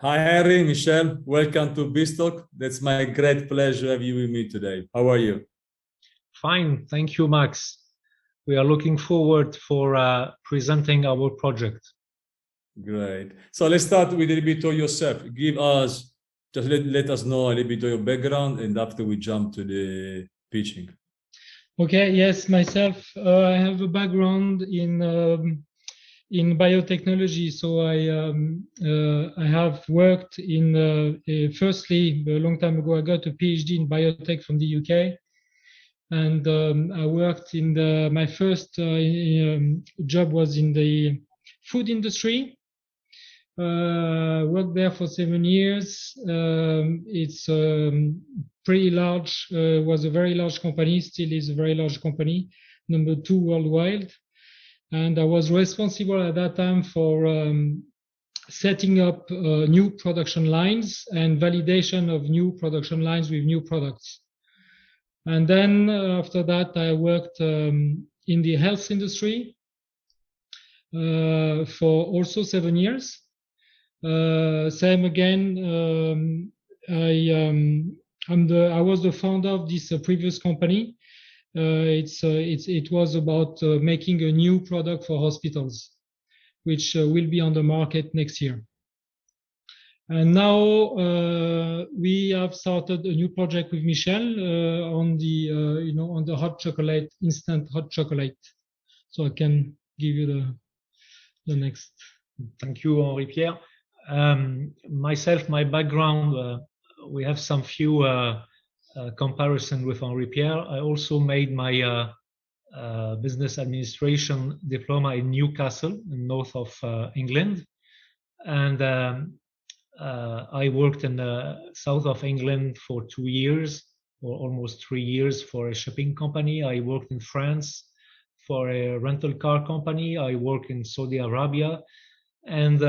Hi, Henry, Michel. Welcome to BizTalk. That's my great pleasure to have you with me today. How are you? Fine, thank you, Max. We are looking forward for presenting our project. Great. So let's start with a little bit of yourself. Let us know a little bit of your background, and after we jump to the pitching. Okay. Yes, myself. I have a background in biotechnology. So I have worked in firstly a long time ago. I got a PhD in biotech from the UK, and I worked in my first job was in the food industry. Worked there for 7 years. It's pretty large. Was a very large company. Still is a very large company, number 2 worldwide. And I was responsible at that time for setting up new production lines and validation of new production lines with new products. And then after that, I worked in the health industry for also 7 years. Same again. I was the founder of this previous company. It was about making a new product for hospitals, which will be on the market next year. And now we have started a new project with Michel on the hot chocolate, instant hot chocolate. So I can give you the next. Thank you, Henri-Pierre. Myself, my background, we have some few comparison with Henri-Pierre. I also made my business administration diploma in Newcastle, in north of England, and I worked in the south of England for 2 years, or almost 3 years, for a shipping company. I worked in France for a rental car company. I worked in Saudi Arabia. And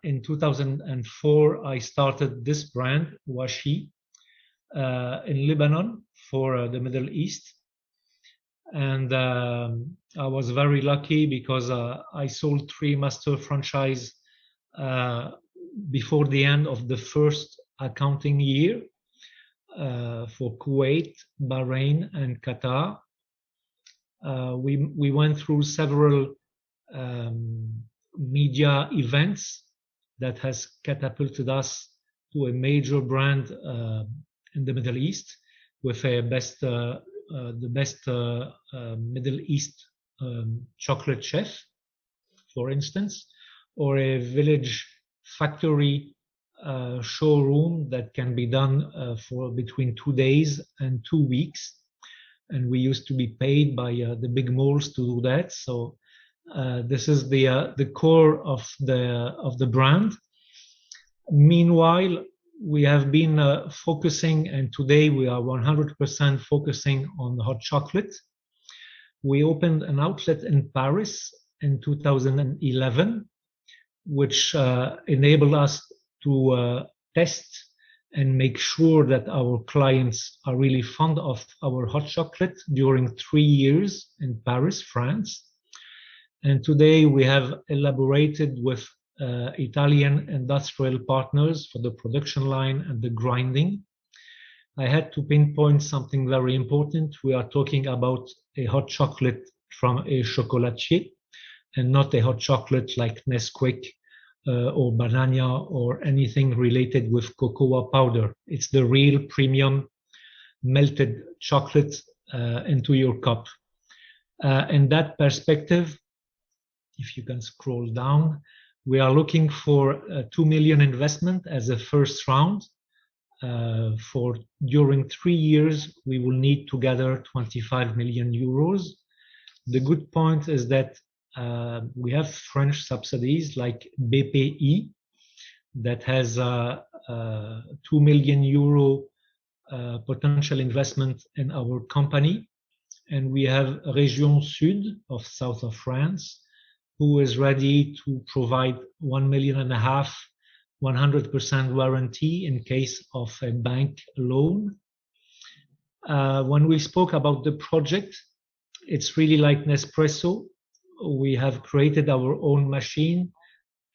in 2004, I started this brand, Huashis, in Lebanon for the Middle East. And I was very lucky because I sold 3 master franchise before the end of the first accounting year for Kuwait, Bahrain, and Qatar. We went through several media events that has catapulted us to a major brand in the Middle East with the best Middle East chocolate chef, for instance, or a village factory showroom that can be done for between 2 days and 2 weeks. And we used to be paid by the big malls to do that. So this is the core of the brand. Meanwhile, we have been focusing, and today we are 100% focusing on hot chocolate. We opened an outlet in Paris in 2011, which enabled us to test and make sure that our clients are really fond of our hot chocolate during 3 years in Paris, France. And today we have elaborated with Italian industrial partners for the production line and the grinding. I had to pinpoint something very important. We are talking about a hot chocolate from a chocolatier and not a hot chocolate like Nesquik or Banana or anything related with cocoa powder. It's the real premium melted chocolate into your cup. In that perspective, if you can scroll down, we are looking for a 2 million investment as a first round. For during 3 years, we will need to gather 25 million euros. The good point is that we have French subsidies like BPI that has 2 million euro potential investment in our company. And we have Région Sud of south of France, who is ready to provide 1.5 million, 100% guarantee in case of a bank loan. When we spoke about the project, it's really like Nespresso. We have created our own machine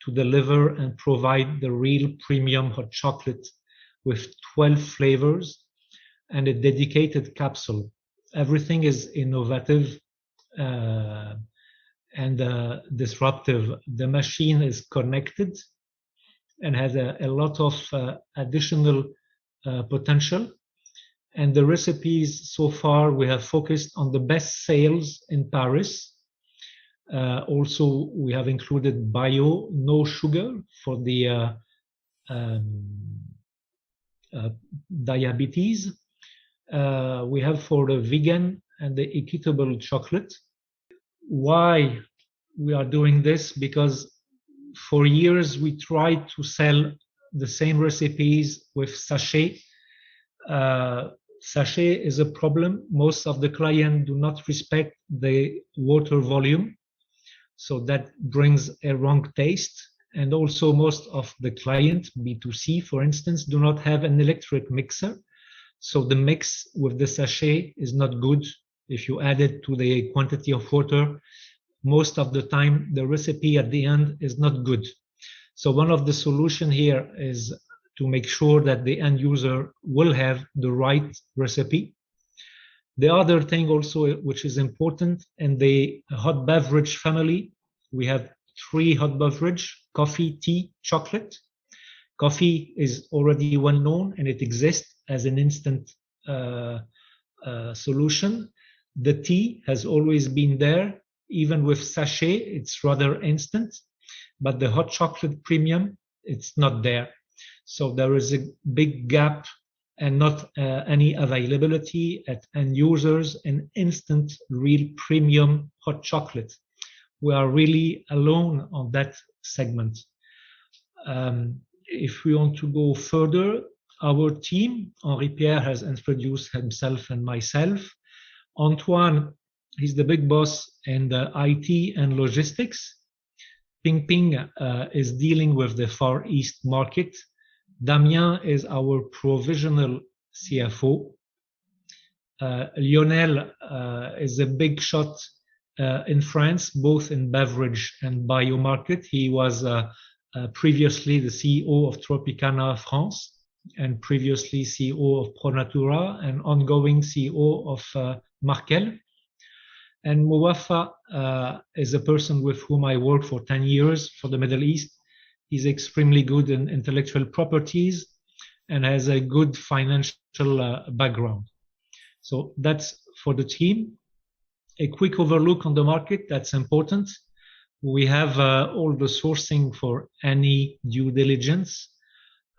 to deliver and provide the real premium hot chocolate with 12 flavors and a dedicated capsule. Everything is innovative and disruptive. The machine is connected and has a lot of additional potential. And the recipes so far, we have focused on the best sales in Paris. Also, we have included bio, no sugar for the diabetes. We have for the vegan and the equitable chocolate. Why we are doing this? Because for years we tried to sell the same recipes with sachet. Sachet is a problem. Most of the clients do not respect the water volume, so that brings a wrong taste. And also most of the clients, B2C for instance, do not have an electric mixer, so the mix with the sachet is not good. If you add it to the quantity of water, most of the time the recipe at the end is not good. So one of the solutions here is to make sure that the end user will have the right recipe. The other thing also which is important, in the hot beverage family, we have 3 hot beverage: coffee, tea, chocolate. Coffee is already well known and it exists as an instant solution. The tea has always been there, even with sachet, it's rather instant, but the hot chocolate premium, it's not there. So there is a big gap and not any availability at end users in instant real premium hot chocolate. We are really alone on that segment. If we want to go further, our team, Henri-Pierre has introduced himself and myself. Antoine, he's the big boss in the IT and logistics. Ping Ping is dealing with the Far East market. Damien is our provisional CFO. Lionel is a big shot in France, both in beverage and bio market. He was previously the CEO of Tropicana France, and previously CEO of ProNatura, and ongoing CEO of Markel. And Mouafa is a person with whom I worked for 10 years for the Middle East. He's extremely good in intellectual properties and has a good financial background. So that's for the team. A quick overlook on the market, that's important. We have all the sourcing for any due diligence.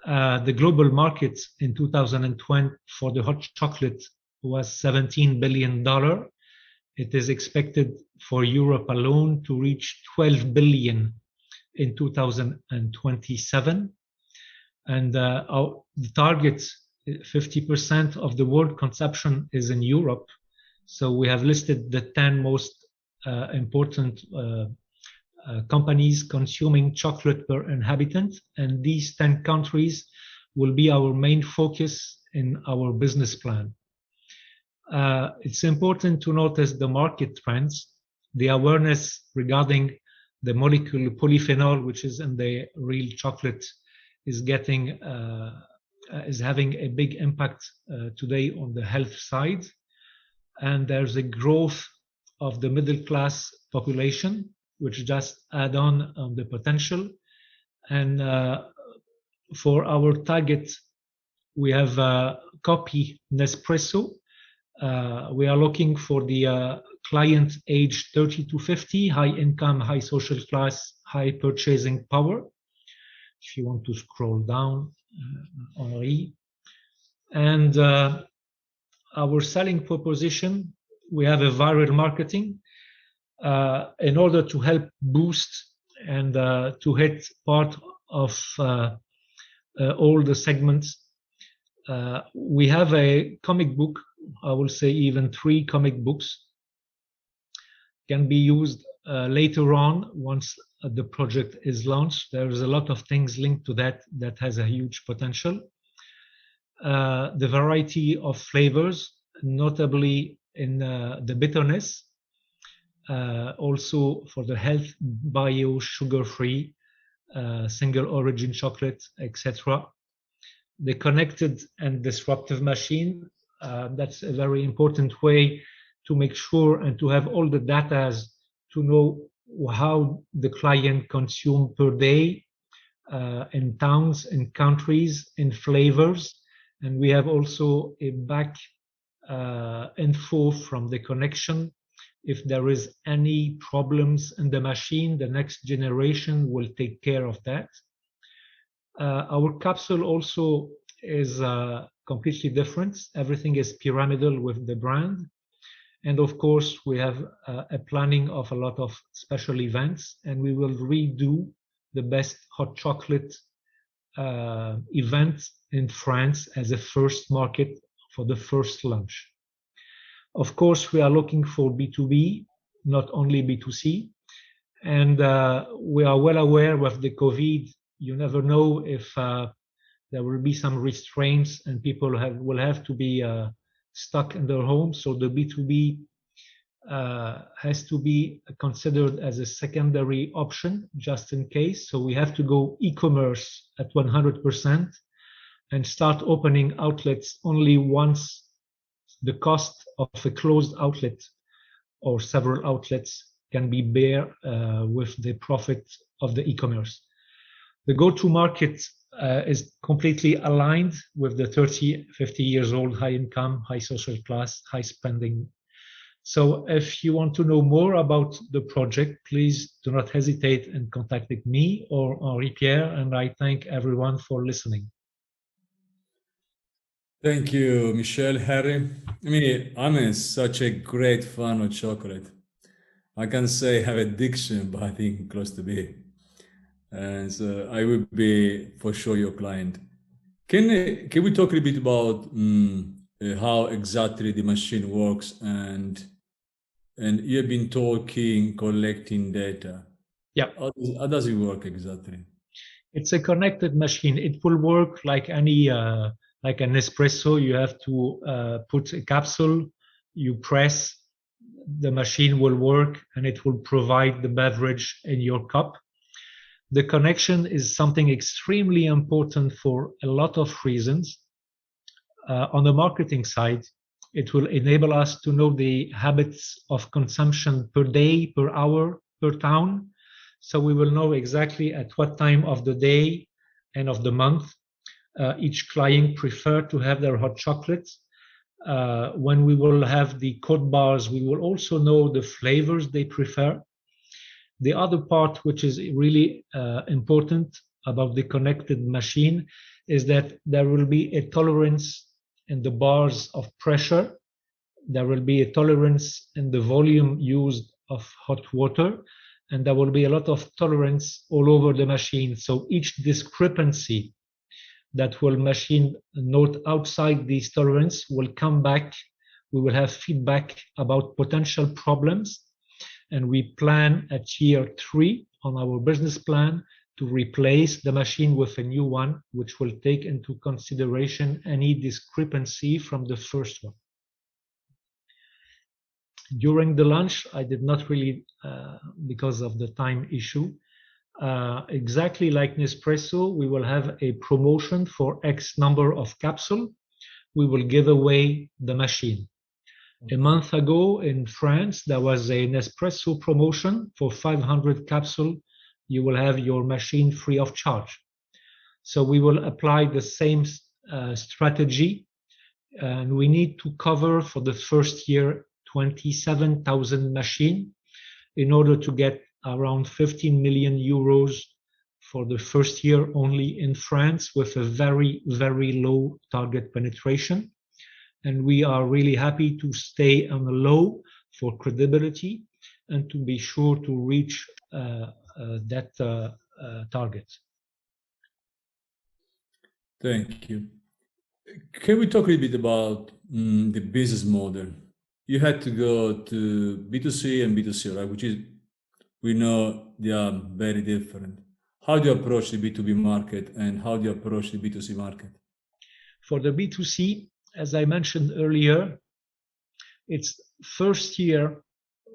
The global market in 2020 for the hot chocolate was $17 billion. It is expected for Europe alone to reach 12 billion in 2027. And the target, 50% of the world consumption is in Europe. So we have listed the 10 most important companies consuming chocolate per inhabitant, and these 10 countries will be our main focus in our business plan. It's important to notice the market trends. The awareness regarding the molecule polyphenol, which is in the real chocolate, is having a big impact today on the health side. And there's a growth of the middle class population, which just add on the potential. And for our target, we have copy Nespresso. We are looking for the client age 30 to 50, high income, high social class, high purchasing power. If you want to scroll down, Henri. And our selling proposition, we have a viral marketing in order to help boost and to hit part of all the segments. We have a comic book, I will say even 3 comic books can be used later on once the project is launched. There is a lot of things linked to that has a huge potential. The variety of flavors, notably in the bitterness, also for the health, bio, sugar-free, single origin chocolate, etc. The connected and disruptive machine, that's a very important way to make sure and to have all the data to know how the client consume per day in towns, in countries, in flavors. And we have also a back info from the connection. If there is any problems in the machine, the next generation will take care of that. Our capsule also is completely different. Everything is pyramidal with the brand. And of course, we have a planning of a lot of special events, and we will redo the best hot chocolate event in France as a first market for the first launch. Of course, we are looking for B2B, not only B2C. And we are well aware with the COVID, you never know if there will be some restraints and people will have to be stuck in their homes. So the B2B has to be considered as a secondary option just in case. So we have to go e-commerce at 100% and start opening outlets only once the cost of a closed outlet or several outlets can be bear with the profit of the e-commerce. The go-to-market is completely aligned with the 30, 50 years old, high income, high social class, high spending. So if you want to know more about the project, please do not hesitate in contacting me or Henri-Pierre, and I thank everyone for listening. Thank you, Michel, Harry. I mean, I'm such a great fan of chocolate. I can say I have addiction, but I think close to be. And so I will be for sure your client. Can we talk a little bit about how exactly the machine works and you've been collecting data. Yeah. How does it work exactly? It's a connected machine. It will work like any like an espresso. You have to put a capsule, you press, the machine will work and it will provide the beverage in your cup. The connection is something extremely important for a lot of reasons. On the marketing side, it will enable us to know the habits of consumption per day, per hour, per town. So we will know exactly at what time of the day and of the month each client prefer to have their hot chocolate. When we will have the code bars, we will also know the flavors they prefer. The other part, which is really important about the connected machine, is that there will be a tolerance in the bars of pressure. There will be a tolerance in the volume used of hot water, and there will be a lot of tolerance all over the machine. So each discrepancy that will machine note outside these tolerance will come back. We will have feedback about potential problems, and we plan at year 3 on our business plan to replace the machine with a new one, which will take into consideration any discrepancy from the first one. During the launch, I did not really, because of the time issue, exactly like Nespresso, we will have a promotion for X number of capsule. We will give away the machine. A month ago in France, there was a Nespresso promotion for 500 capsule. You will have your machine free of charge. So we will apply the same strategy, and we need to cover for the first year 27,000 machines in order to get around 15 million euros for the first year only in France, with a very, very low target penetration. And we are really happy to stay on the low for credibility and to be sure to reach that target. Thank you. Can we talk a little bit about the business model? You had to go to B2C and B2C, right? Which is, we know they are very different. How do you approach the B2B market and how do you approach the B2C market? For the B2C, as I mentioned earlier, it's first year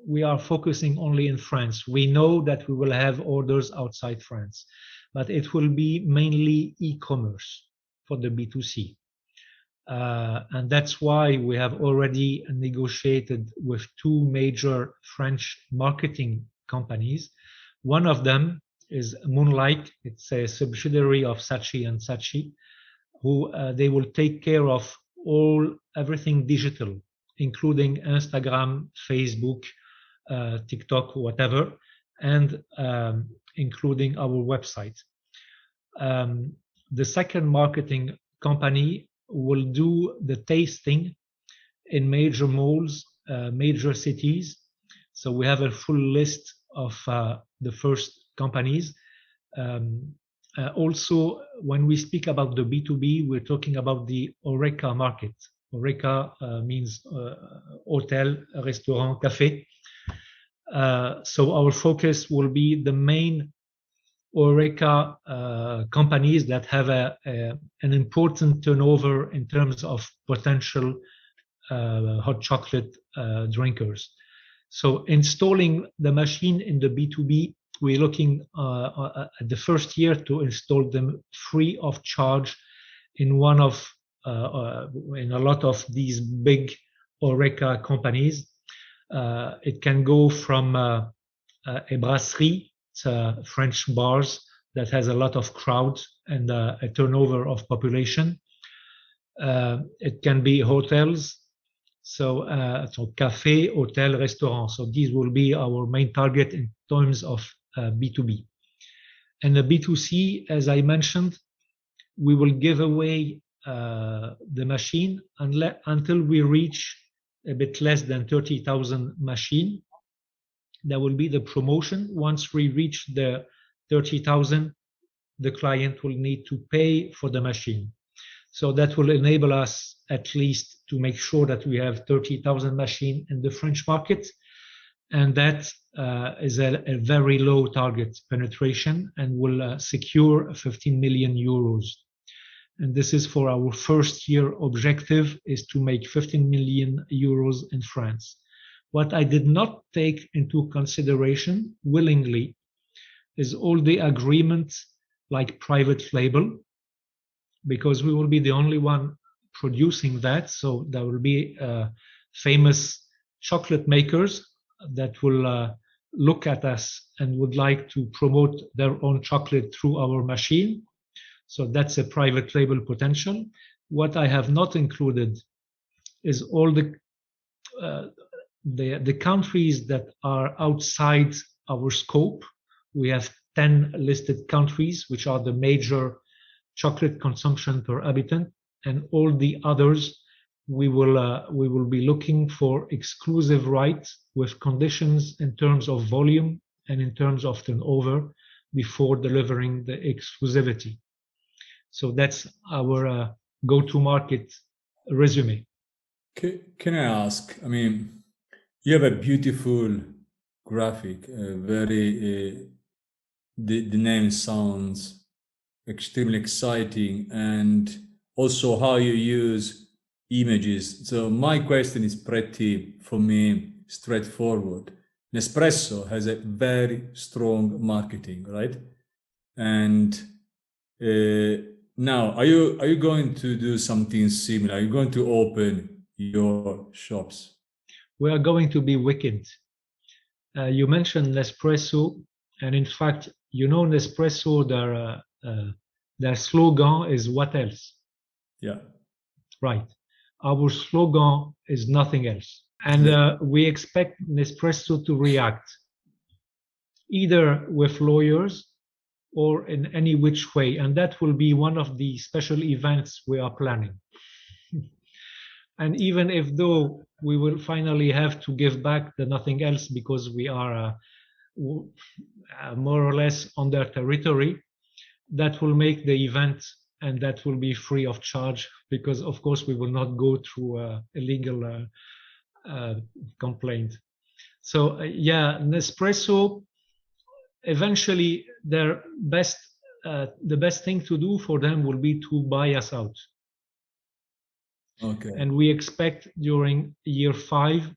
we are focusing only in France. We know that we will have orders outside France. but it will be mainly e-commerce for the B2C. And that's why we have already negotiated with two major French marketing companies. One of them is Moonlight. It's a subsidiary of Saatchi & Saatchi, who they will take care of everything digital, including Instagram, Facebook, TikTok, whatever, and including our website. The second marketing company will do the tasting in major malls, major cities. So we have a full list of the first companies. Also, when we speak about the B2B, we're talking about the HoReCa market. HoReCa means hotel, restaurant, café. So our focus will be the main HoReCa companies that have an important turnover in terms of potential hot chocolate drinkers. So installing the machine in the B2B, we're looking at the first year to install them free of charge in in a lot of these big HoReCa companies. It can go from a brasserie, it's French bars that has a lot of crowds and a turnover of population. It can be hotels, so café, hotel, restaurant. So these will be our main target in terms of B2B. And the B2C, as I mentioned, we will give away the machine until we reach a bit less than 30,000 machine. That will be the promotion. Once we reach the 30,000, the client will need to pay for the machine. So that will enable us at least to make sure that we have 30,000 machines in the French market. And that is a very low target penetration and will secure 15 million euros. And this is for our first year objective, is to make 15 million euros in France. What I did not take into consideration willingly is all the agreements like private label, because we will be the only one producing that. So there will be famous chocolate makers that will look at us and would like to promote their own chocolate through our machine. So that's a private label potential. What I have not included is all the countries that are outside our scope. We have 10 listed countries, which are the major chocolate consumption per habitant, and all the others we will be looking for exclusive rights with conditions in terms of volume and in terms of turnover before delivering the exclusivity. So that's our go-to-market resume. Can I ask? I mean, you have a beautiful graphic. The name sounds extremely exciting, and also how you use images. So my question is pretty, for me, straightforward. Nespresso has a very strong marketing, right? And now, are you going to do something similar? Are you going to open your shops? We are going to be wicked. You mentioned Nespresso, and in fact, you know Nespresso, their slogan is "What else?" Yeah. Right. Our slogan is nothing else. And we expect Nespresso to react either with lawyers or in any which way. And that will be one of the special events we are planning. And even if though we will finally have to give back the nothing else because we are more or less on their territory, that will make the event, and that will be free of charge, because of course we will not go through a legal complaint. So yeah, Nespresso, eventually the best thing to do for them will be to buy us out. Okay. And we expect during year 5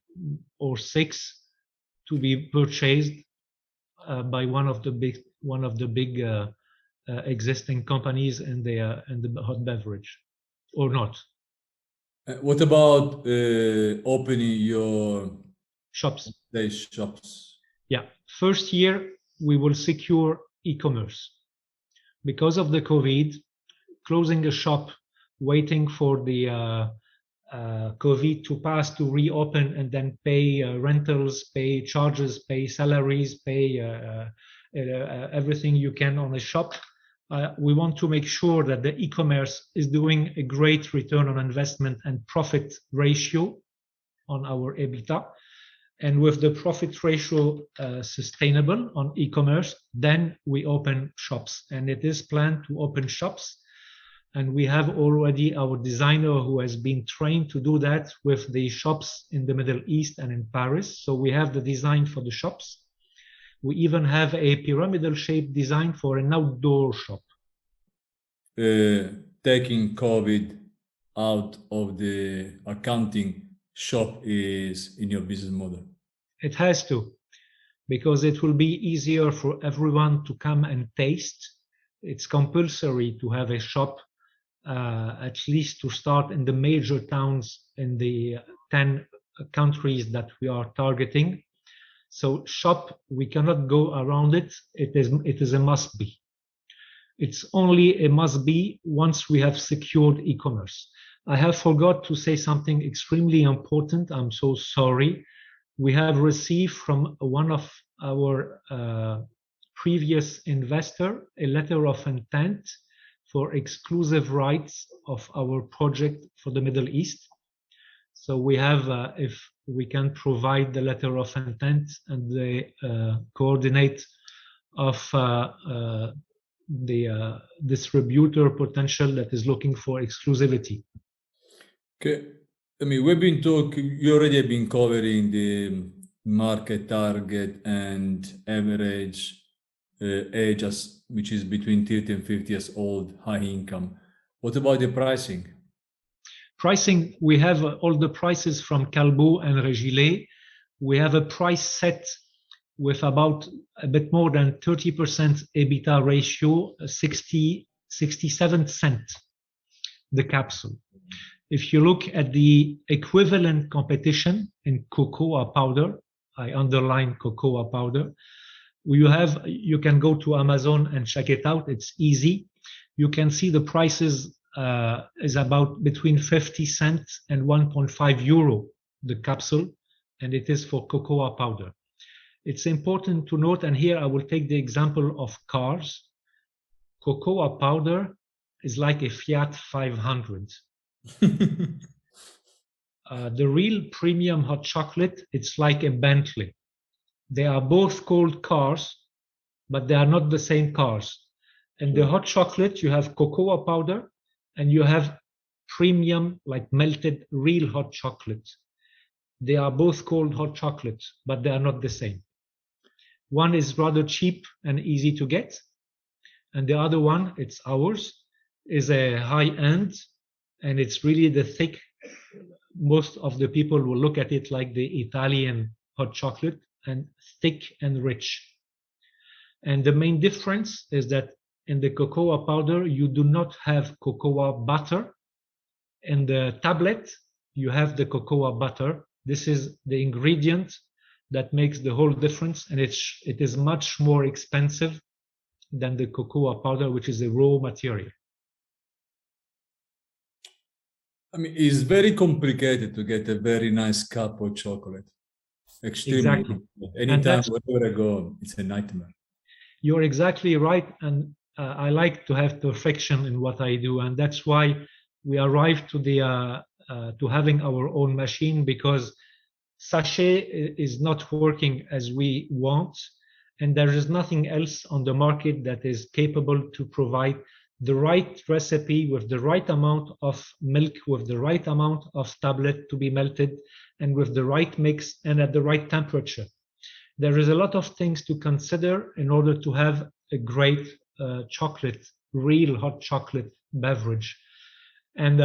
or 6 to be purchased by one of the big existing companies in the hot beverage, or not. What about opening your Shops? shops? Yeah, first year we will secure e-commerce. Because of the COVID, closing a shop, waiting for the COVID to pass to reopen and then pay rentals, pay charges, pay salaries, pay everything you can on a shop. We want to make sure that the e-commerce is doing a great return on investment and profit ratio on our EBITDA. And with the profit ratio sustainable on e-commerce, then we open shops. And it is planned to open shops. And we have already our designer who has been trained to do that with the shops in the Middle East and in Paris. So we have the design for the shops. We even have a pyramidal shaped design for an outdoor shop. Taking COVID out of the accounting, shop is in your business model. It has to, because it will be easier for everyone to come and taste. It's compulsory to have a shop, at least to start in the major towns in the 10 countries that we are targeting. So shop, we cannot go around it. It is a must be. It's only a must be once we have secured e-commerce. I have forgot to say something extremely important. I'm so sorry. We have received from one of our previous investor a letter of intent for exclusive rights of our project for the Middle East. So we have, if we can provide the letter of intent and the coordinate of the distributor potential that is looking for exclusivity. Okay. I mean, we've been talking, you already have been covering the market target and average age, which is between 30 and 50 years old, high income. What about the pricing? Pricing, we have all the prices from Calbo and Regile. We have a price set with about a bit more than 30% EBITDA ratio, 67 cents the capsule. If you look at the equivalent competition in cocoa powder, I underline cocoa powder, you can go to Amazon and check it out. It's easy. You can see the prices is about between 50 cents and 1.5 euro the capsule, and it is for cocoa powder. It's important to note, and here I will take the example of cars. Cocoa powder is like a Fiat 500. The real premium hot chocolate, it's like a Bentley. They are both called cars, but they are not the same cars. In the hot chocolate, you have cocoa powder and you have premium, like melted real hot chocolate. They are both called hot chocolate, but they are not the same. One is rather cheap and easy to get, and the other one, it's ours, is a high end, and it's really the thick. Most of the people will look at it like the Italian hot chocolate, and thick and rich. And the main difference is that in the cocoa powder, you do not have cocoa butter. In the tablet, you have the cocoa butter. This is the ingredient that makes the whole difference, and it is much more expensive than the cocoa powder, which is a raw material. I mean, it's very complicated to get a very nice cup of chocolate. Extremely. Exactly. Anytime, wherever I go, it's a nightmare. You're exactly right, and I like to have perfection in what I do, and that's why we arrived to the to having our own machine, because sachet is not working as we want, and there is nothing else on the market that is capable to provide the right recipe with the right amount of milk, with the right amount of tablet to be melted, and with the right mix and at the right temperature. There is a lot of things to consider in order to have a great chocolate, real hot chocolate beverage. And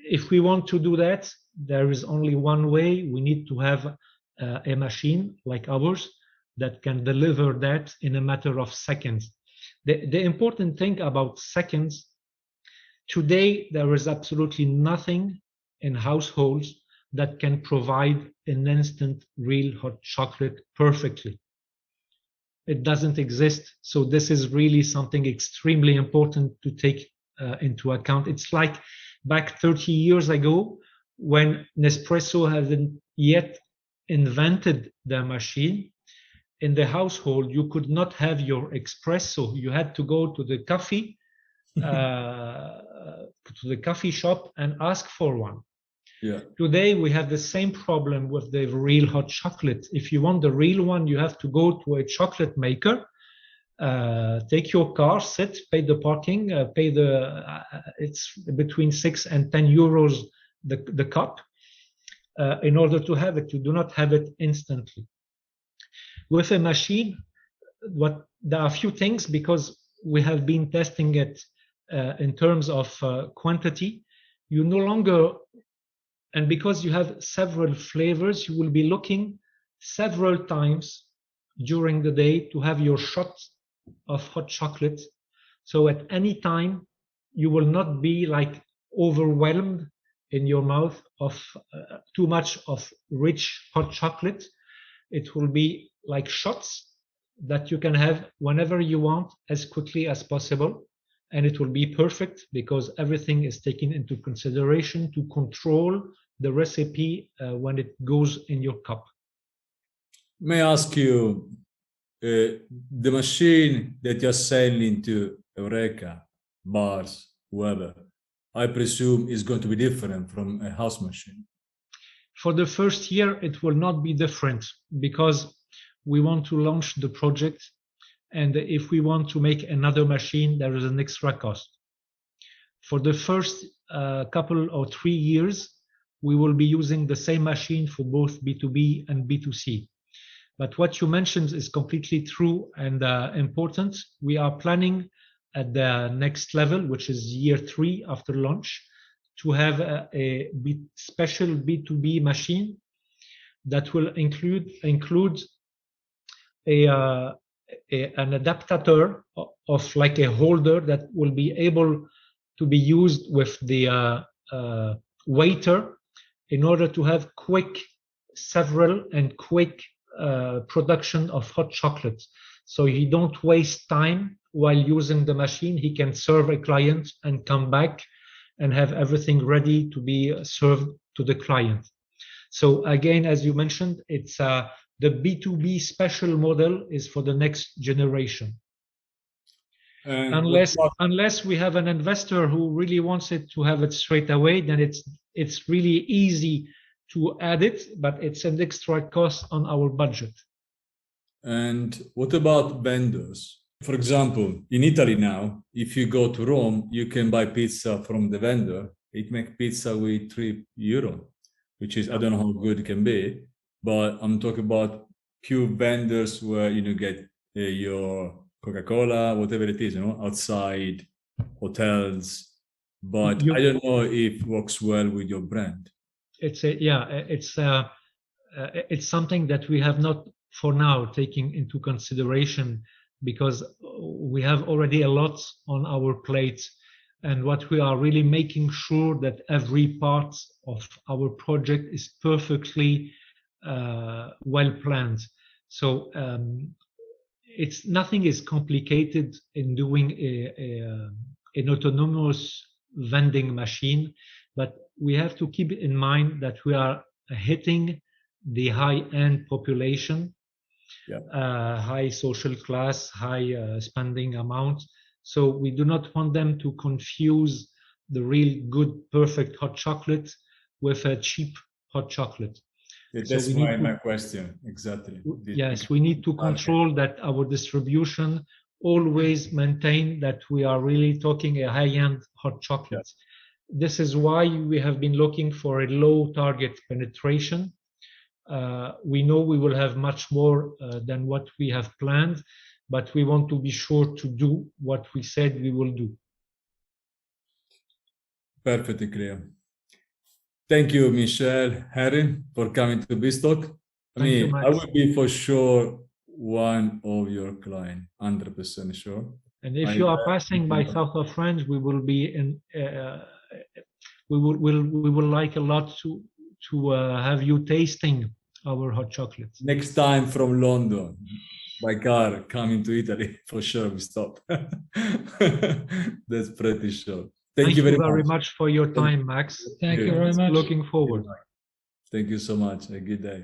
if we want to do that, there is only one way. We need to have a machine like ours that can deliver that in a matter of seconds. The important thing about seconds, today there is absolutely nothing in households that can provide an instant real hot chocolate perfectly. It doesn't exist. So this is really something extremely important to take into account. It's like back 30 years ago when Nespresso hadn't yet invented the machine. In the household, you could not have your espresso. You had to go to the coffee shop and ask for one. Yeah. Today we have the same problem with the real hot chocolate. If you want the real one, you have to go to a chocolate maker, take your car, sit, pay the parking, pay it's between 6 and 10 euros the cup in order to have it. You do not have it instantly. With a machine, there are a few things, because we have been testing it in terms of quantity. You no longer, and because you have several flavors, you will be looking several times during the day to have your shot of hot chocolate. So at any time, you will not be like overwhelmed in your mouth of too much of rich hot chocolate. It will be like shots that you can have whenever you want, as quickly as possible. And it will be perfect because everything is taken into consideration to control the recipe when it goes in your cup. May I ask you, the machine that you're selling to Eureka, bars, whoever, I presume is going to be different from a house machine? For the first year, it will not be different because we want to launch the project. And if we want to make another machine, there is an extra cost. For the first couple or 3 years, we will be using the same machine for both B2B and B2C. But what you mentioned is completely true and important. We are planning at the next level, which is year 3 after launch, to have a special B2B machine that will include an adapter of like a holder that will be able to be used with the waiter in order to have several quick production of hot chocolate. So he don't waste time while using the machine. He can serve a client and come back and have everything ready to be served to the client. So again, as you mentioned, it's the B2B special model is for the next generation. Unless we have an investor who really wants it to have it straight away, then it's really easy to add it, but it's an extra cost on our budget. And what about vendors? For example, in Italy now, if you go to Rome, you can buy pizza from the vendor. It makes pizza with €3, which is, I don't know how good it can be, but I'm talking about pure vendors where you get your Coca-Cola, whatever it is, outside hotels. But I don't know if it works well with your brand. It's something that we have not for now taken into consideration because we have already a lot on our plate, and what we are really making sure that every part of our project is perfectly well planned. So nothing is complicated in doing an autonomous vending machine, but we have to keep in mind that we are hitting the high-end population, high social class, high spending amount. So we do not want them to confuse the real good, perfect hot chocolate with a cheap hot chocolate. That's my question, exactly. Yes, we need to control that our distribution always maintain that we are really talking a high-end hot chocolate. Yeah. This is why we have been looking for a low target penetration. We know we will have much more than what we have planned, but we want to be sure to do what we said we will do. Perfectly clear. Thank you, Michel, Harry, for coming to BizTalk. I will be for sure one of your clients, 100% sure. And if you are passing by south of France, we will be in. We will like a lot to have you tasting our hot chocolate. Next time from London by car coming to Italy, for sure we stop. That's pretty sure. Thank you very much for your time, Max. Thank you very much. Looking forward. Thank you so much. A good day.